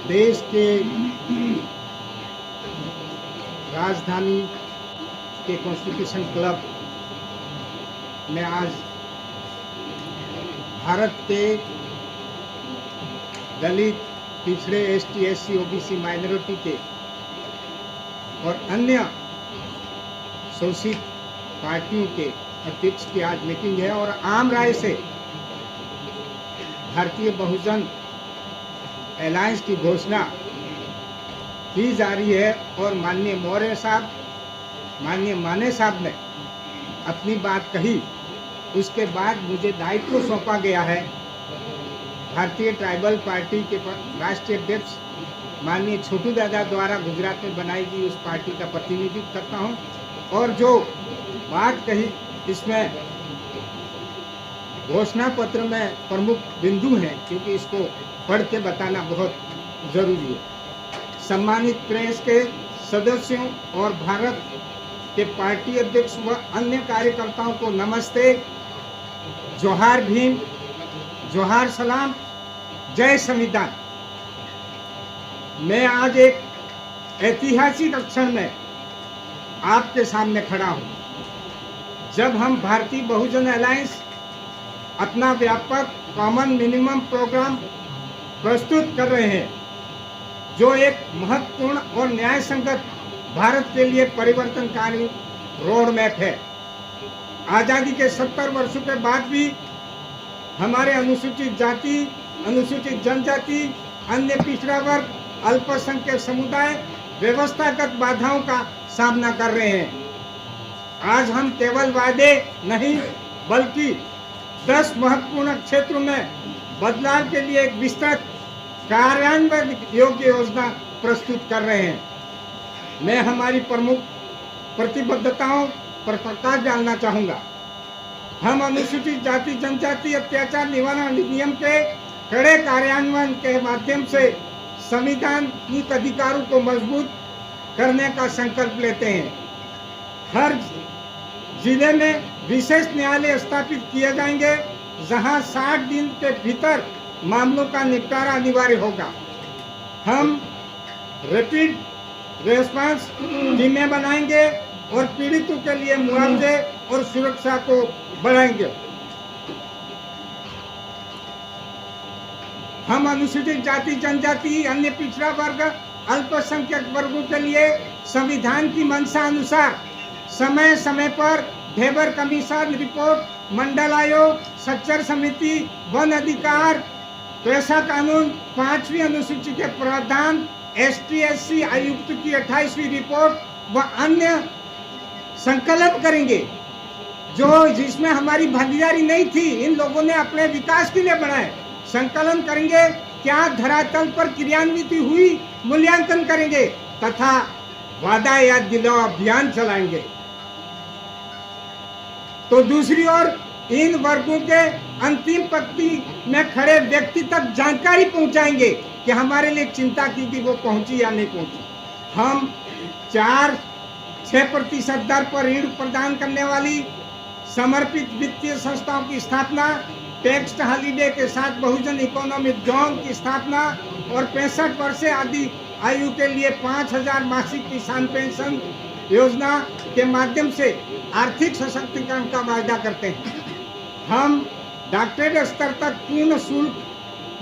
देश के राजधानी के कॉन्स्टिट्यूशन क्लब में आज भारत के दलित, पिछड़े, एसटी, एससी, ओबीसी, माइनॉरिटी के और अन्य शोषित पार्टियों के अध्यक्ष की आज मीटिंग है और आम राय से भारतीय बहुजन अलायंस की घोषणा की जा रही है। और माननीय मौर्य साहब, माननीय माने साहब ने अपनी बात कही, उसके बाद मुझे दायित्व सौंपा गया है भारतीय ट्राइबल पार्टी के राष्ट्रीय अध्यक्ष माननीय छोटू दादा द्वारा गुजरात में बनाई गई उस पार्टी का प्रतिनिधित्व करता हूं। और जो बात कही इसमें घोषणा पत्र में प्रमुख बिंदु हैं, क्योंकि इसको पढ़ के बताना बहुत जरूरी है। सम्मानित प्रेस के सदस्यों और भारत के पार्टी अध्यक्ष व अन्य कार्यकर्ताओं को नमस्ते, जोहार भीम, जोहार सलाम, जय संविधान। मैं आज एक ऐतिहासिक क्षण में आपके सामने खड़ा हूं, जब हम भारतीय बहुजन अलायंस अपना व्यापक कॉमन मिनिमम प्रोग्राम प्रस्तुत कर रहे हैं, जो एक महत्वपूर्ण और न्याय संगत भारत के लिए परिवर्तनकारी रोड मैप है। आज़ादी के 70 वर्षों के बाद भी हमारे अनुसूचित जाति, अनुसूचित जनजाति, अन्य पिछड़ा वर्ग, अल्पसंख्यक समुदाय व्यवस्थागत बाधाओं का सामना कर रहे हैं। आज हम केवल वादे नहीं बल्कि 10 महत्वपूर्ण क्षेत्रों में बदलाव के लिए एक विस्तृत कार्यान्वयन योग्य योजना प्रस्तुत कर रहे हैं। मैं हमारी प्रमुख प्रतिबद्धताओं पर प्रकाश डालना चाहूँगा। हम अनुसूचित जाति जनजाति अत्याचार निवारण अधिनियम के कड़े कार्यान्वयन के माध्यम से संवैधानिक अधिकारों को मजबूत करने का संकल्प लेते हैं। हर जिले में विशेष न्यायालय स्थापित किए जाएंगे, जहां 60 दिन के भीतर मामलों का निपटारा अनिवार्य होगा। हम रैपिड रेस्पॉन्स टीमें बनाएंगे और पीड़ितों के लिए मुआवजे और सुरक्षा को बढ़ाएंगे। हम अनुसूचित जाति जनजाति, अन्य पिछड़ा वर्ग, अल्पसंख्यक वर्गों के लिए संविधान की मंशा अनुसार समय समय पर भेबर कमीशन रिपोर्ट, मंडल आयोग, सच्चर समिति, वन अधिकार, पेशा कानून, 5वीं अनुसूची के प्रावधान, एसटी एससी आयुक्त की 28वीं रिपोर्ट व अन्य संकल्प करेंगे जो जिसमें हमारी भागीदारी नहीं थी। इन लोगों ने अपने विकास के लिए बनाए। संकलन करेंगे, क्या धरातल पर क्रियान्वित हुई, मूल्यांकन करेंगे तथा वादा याद दिलाओ अभियान चलाएंगे। तो दूसरी ओर इन वर्गों के अंतिम पंक्ति में खड़े व्यक्ति तक जानकारी पहुंचाएंगे कि हमारे लिए चिंता की कि वो पहुंची या नहीं पहुंची। हम 4-6% दर पर ऋण प्रदान करने वाली समर्पित वित्तीय संस्थाओं की स्थापना, टैक्स हॉलीडे के साथ बहुजन इकोनॉमिक जोन की स्थापना और 65 वर्ष से आदि आयु के लिए 5000 मासिक किसान पेंशन योजना के माध्यम से आर्थिक सशक्तिकरण का वायदा करते हैं। हम डॉक्टरेट स्तर तक पूर्ण शुल्क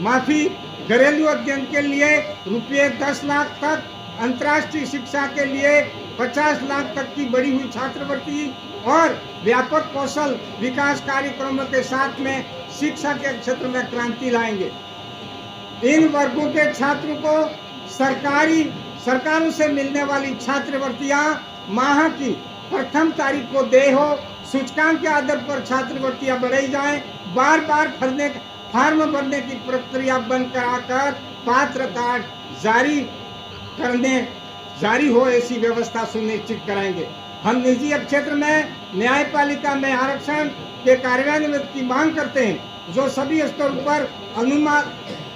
माफी, घरेलू अध्ययन के लिए रुपये 10 लाख तक, अंतर्राष्ट्रीय शिक्षा के लिए 50 लाख तक की बढ़ी हुई छात्रवृत्ति और व्यापक कौशल विकास कार्यक्रमों के साथ में शिक्षा के क्षेत्र में क्रांति लाएंगे। इन वर्गों के छात्रों को सरकारों से मिलने वाली छात्रवृत्तियां माह की प्रथम तारीख को देय हो, सूचकांक के आधार पर छात्रवृत्तियां बढ़ाई जाएं, बार बार फार्म भरने की प्रक्रिया बंद कराकर पात्र कार्ड जारी हो ऐसी व्यवस्था सुनिश्चित कराएंगे। हम निजी क्षेत्र में न्यायपालिका में आरक्षण के कार्यान्वयन की मांग करते हैं, जो सभी स्तरों पर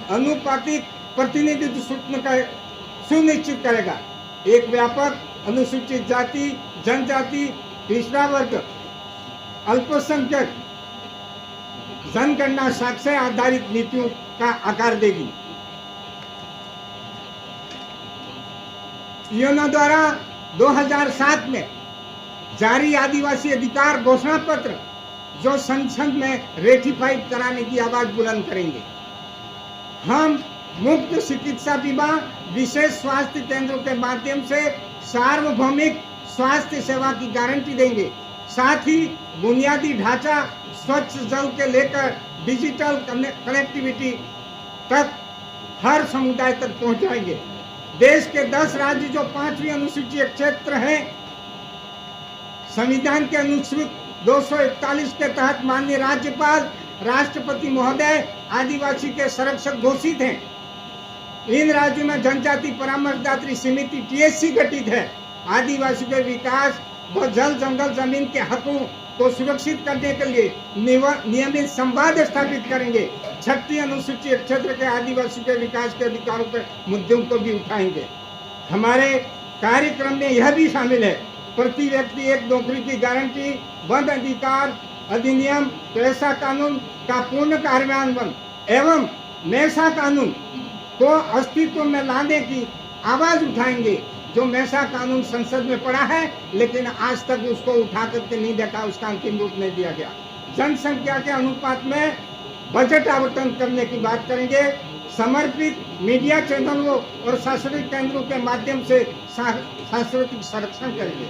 अनुपातिक प्रतिनिधित्व सुनिश्चित करेगा। एक व्यापक अनुसूचित जाति जनजाति, पिछड़ा वर्ग, अल्पसंख्यक जनगणना साक्ष्य आधारित नीतियों का आकार देगी। यूएनओ द्वारा 2007 में जारी आदिवासी अधिकार घोषणा पत्र जो संसद में रेटिफाइड कराने की आवाज बुलंद करेंगे। हम मुफ्त चिकित्सा बीमा विशेष स्वास्थ्य केंद्रों के माध्यम से सार्वभौमिक स्वास्थ्य सेवा की गारंटी देंगे। साथ ही बुनियादी ढांचा स्वच्छ जल के लेकर डिजिटल कनेक्टिविटी तक हर समुदाय तक पहुंचाएंगे। देश के 10 राज्य जो 5वीं अनुसूची क्षेत्र हैं, संविधान के अनुच्छेद 241 के तहत माननीय राज्यपाल राष्ट्रपति महोदय आदिवासी के संरक्षक घोषित हैं। इन राज्यों में जनजाति परामर्शदात्री समिति टीएससी गठित है। आदिवासी के विकास व जल जंगल जमीन के हकों को सुरक्षित करने के लिए नियमित संवाद स्थापित करेंगे। 6वीं अनुसूची क्षेत्र के आदिवासी के विकास के अधिकारों के मुद्दों को भी उठाएंगे। हमारे कार्यक्रम में यह भी शामिल है प्रति व्यक्ति एक नौकरी की गारंटी, वन अधिकार अधिनियम, पेशा कानून का पूर्ण कार्यान्वयन एवं मेसा कानून को अस्तित्व में लाने की आवाज उठाएंगे। जो मेसा कानून संसद में पड़ा है लेकिन आज तक उसको उठा करके नहीं देखा, उसका अंतिम रूप नहीं दिया गया। जनसंख्या के अनुपात में बजट आवंटन करने की बात करेंगे। समर्पित मीडिया चैनलों और सांस्कृतिक केंद्रों के माध्यम से सांस्कृतिक संरक्षण करेंगे।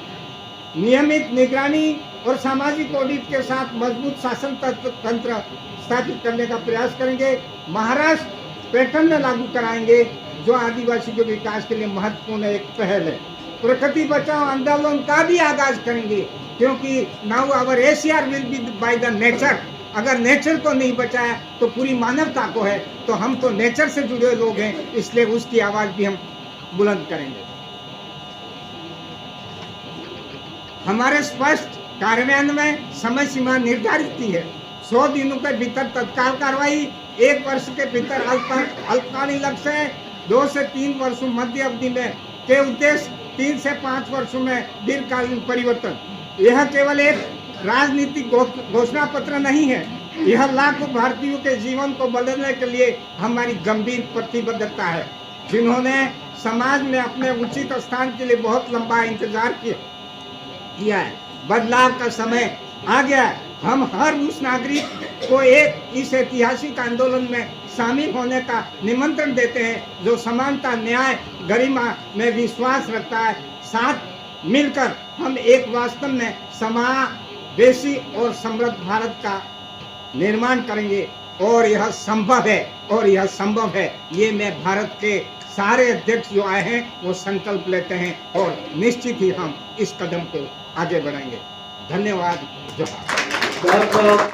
नियमित निगरानी और सामाजिक ऑडिट के साथ मजबूत शासन तंत्र स्थापित करने का प्रयास करेंगे। महाराष्ट्र पैटर्न में लागू कराएंगे जो आदिवासी के विकास के लिए महत्वपूर्ण एक पहल है। प्रकृति बचाओ आंदोलन का भी आगाज करेंगे क्योंकि now our easier will be by the nature. अगर नेचर को नहीं बचाया तो पूरी मानवता को है, तो हम तो नेचर से जुड़े लोग हैं, इसलिए उसकी आवाज भी हम बुलंद करेंगे। हमारे स्पष्ट कार्यान्वयन में समय सीमा निर्धारित की है। 100 दिनों के भीतर तत्काल कार्रवाई, 1 वर्ष के भीतर अल्पकालीन लक्ष्य, 2 से 3 वर्षों मध्य अवधि में के उद्देश्य, 3 से 5 वर्षों में दीर्घकालीन परिवर्तन। यह केवल एक राजनीतिक घोषणा पत्र नहीं है, यह लाखों भारतीयों के जीवन को बदलने के लिए हमारी गंभीर प्रतिबद्धता है, जिन्होंने समाज में अपने उचित स्थान के लिए बहुत लंबा इंतजार किया है। बदलाव का समय आ गया है। हम हर उस नागरिक को इस ऐतिहासिक आंदोलन में शामिल होने का निमंत्रण देते हैं जो समानता, न्याय, गरिमा में विश्वास रखता है। साथ मिलकर हम एक वास्तव में समावेशी और समृद्ध भारत का निर्माण करेंगे और यह संभव है। ये मैं भारत के सारे अध्यक्ष जो आए हैं वो संकल्प लेते हैं और निश्चित ही हम इस कदम को आगे बढ़ाएंगे। धन्यवाद। जोहार।